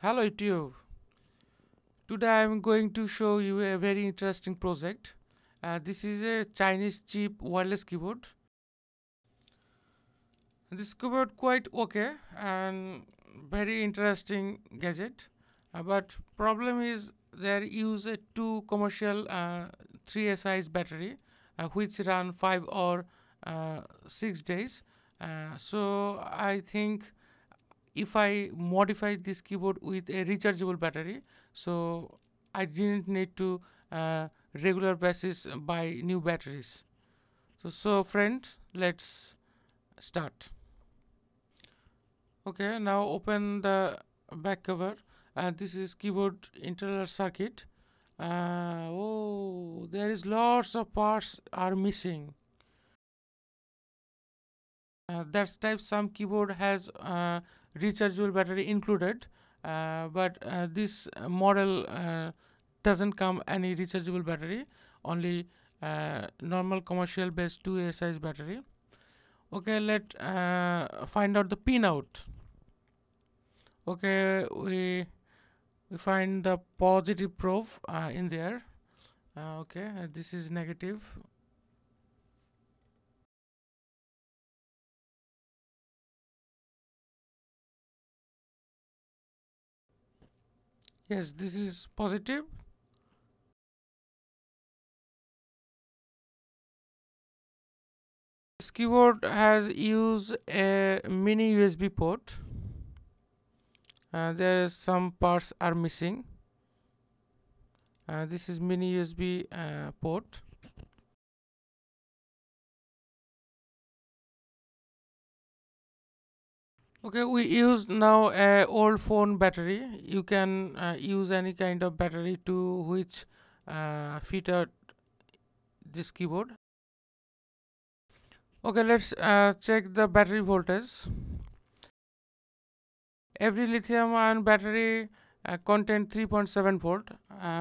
Hello YouTube. Today I am going to show you a very interesting project. This is a Chinese cheap wireless keyboard. This keyboard quite okay and very interesting gadget. But problem is there use a two commercial 3 size battery which run 5 or 6 days. So I think if I modify this keyboard with a rechargeable battery, so I didn't need to regular basis buy new batteries. So friend, let's start. Okay, now open the back cover. This is keyboard internal circuit. Oh, there is lots of parts are missing. That's type some keyboard has rechargeable battery included, but this model doesn't come any rechargeable battery, only normal commercial based 2 size battery. Okay, let find out the pin out. Okay, we find the positive probe in there. Okay, this is negative. Yes, this is positive. This keyboard has used a mini USB port. There some parts are missing. This is mini USB port. Okay, we use now a old phone battery. You can use any kind of battery to which fit out this keyboard. Okay, let's check the battery voltage. Every lithium ion battery contain 3.7 volt,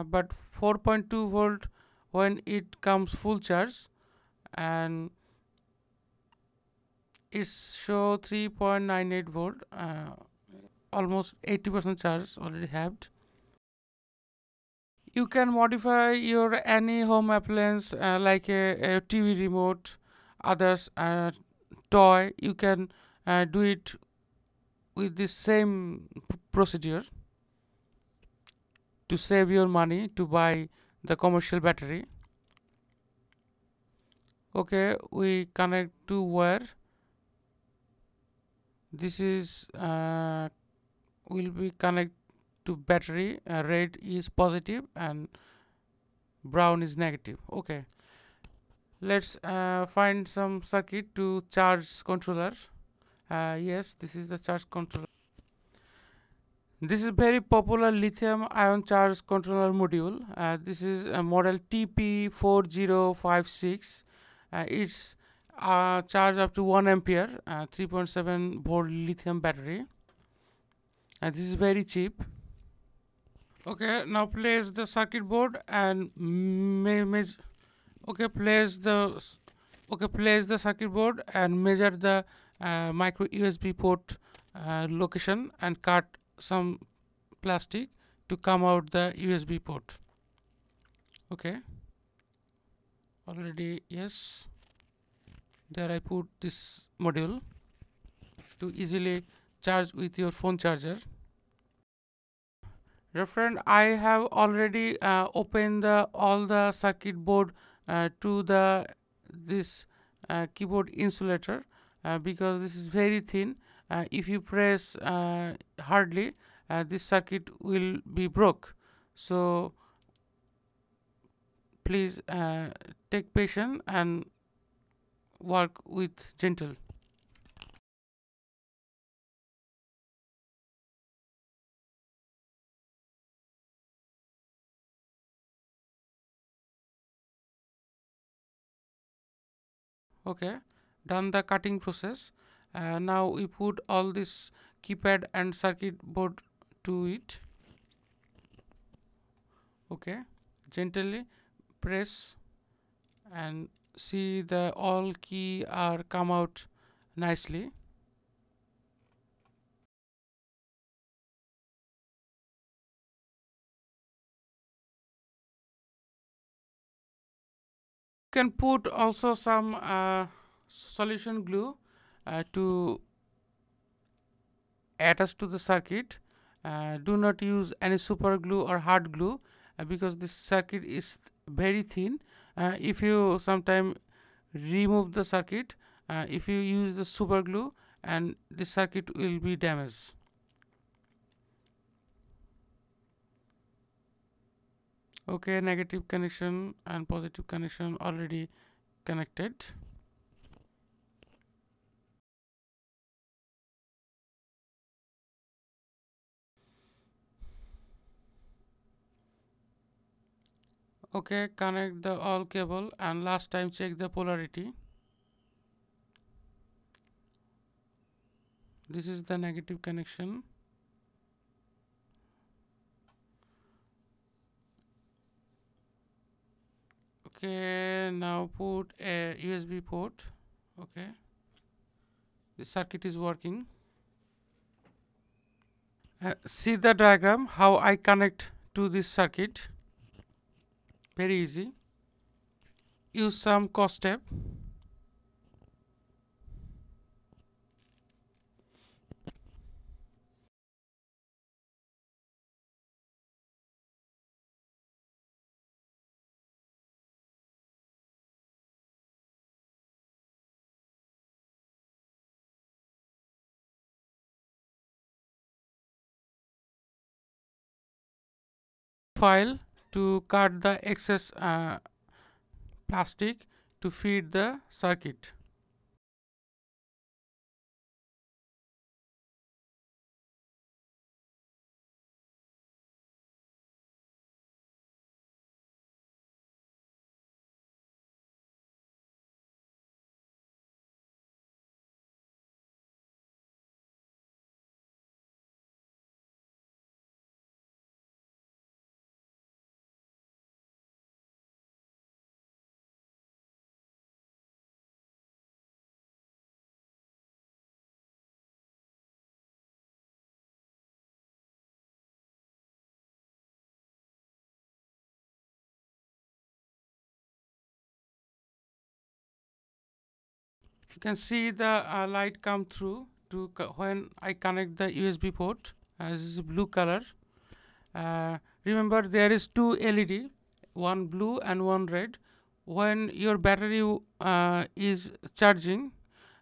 but 4.2 volt when it comes full charge, and it show 3.98 volt, almost 80% charge already have. You can modify your any home appliance like a TV remote, others toy. You can do it with the same procedure to save your money to buy the commercial battery. Okay, we connect to wire. This is will be connect to battery. Red is positive and brown is negative. Okay, let's find some circuit to charge controller. Yes, this is the charge controller. This is very popular lithium ion charge controller module. This is a model TP4056. It's charge up to 1 ampere, 3.7 volt lithium battery. This is very cheap. Okay, now place the circuit board and okay, place the circuit board and measure the micro USB port location and cut some plastic to come out the USB port. Okay, already yes. There I put this module to easily charge with your phone charger. Reference, I have already opened the all the circuit board to the this keyboard insulator because this is very thin. If you press hardly, this circuit will be broke. So please take patience and work with gentle. Okay, done the cutting process. Now we put all this keypad and circuit board to it. Okay, gently press and see the all key are come out nicely. can put also some solution glue to attach to the circuit. Do not use any super glue or hard glue because this circuit is very thin. If you sometime remove the circuit, if you use the super glue, and the circuit will be damaged. Okay, negative connection and positive connection already connected. Okay, connect the all cable and last time check the polarity. This is the negative connection. Okay, now put a USB port. Okay, the circuit is working. See the diagram how I connect to this circuit. Very easy. Use some cross tape. File to cut the excess plastic to feed the circuit. You can see the light come through to when I connect the USB port. This is blue color. Remember there is two LED, one blue and one red. When your battery is charging,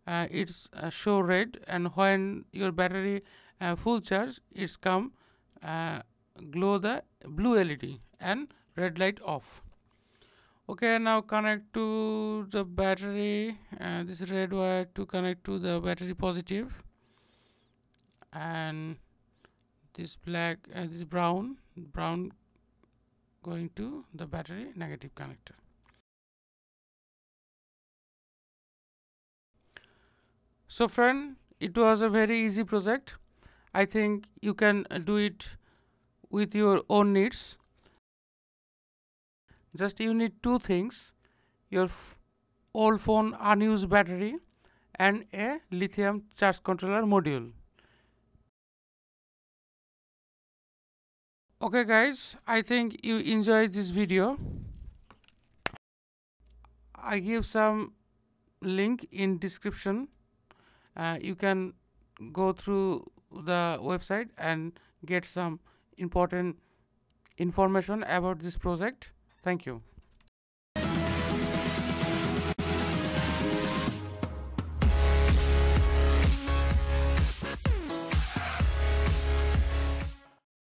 it's show red, and when your battery full charge, it's come glow the blue LED and red light off. Okay, now connect to the battery. This red wire to connect to the battery positive, and this black, this brown going to the battery negative connector. So friend, it was a very easy project. I think you can do it with your own needs. Just you need two things: your old phone unused battery and a lithium charge controller module. Okay guys, I think you enjoyed this video. I give some link in description. You can go through the website and get some important information about this project. Thank you.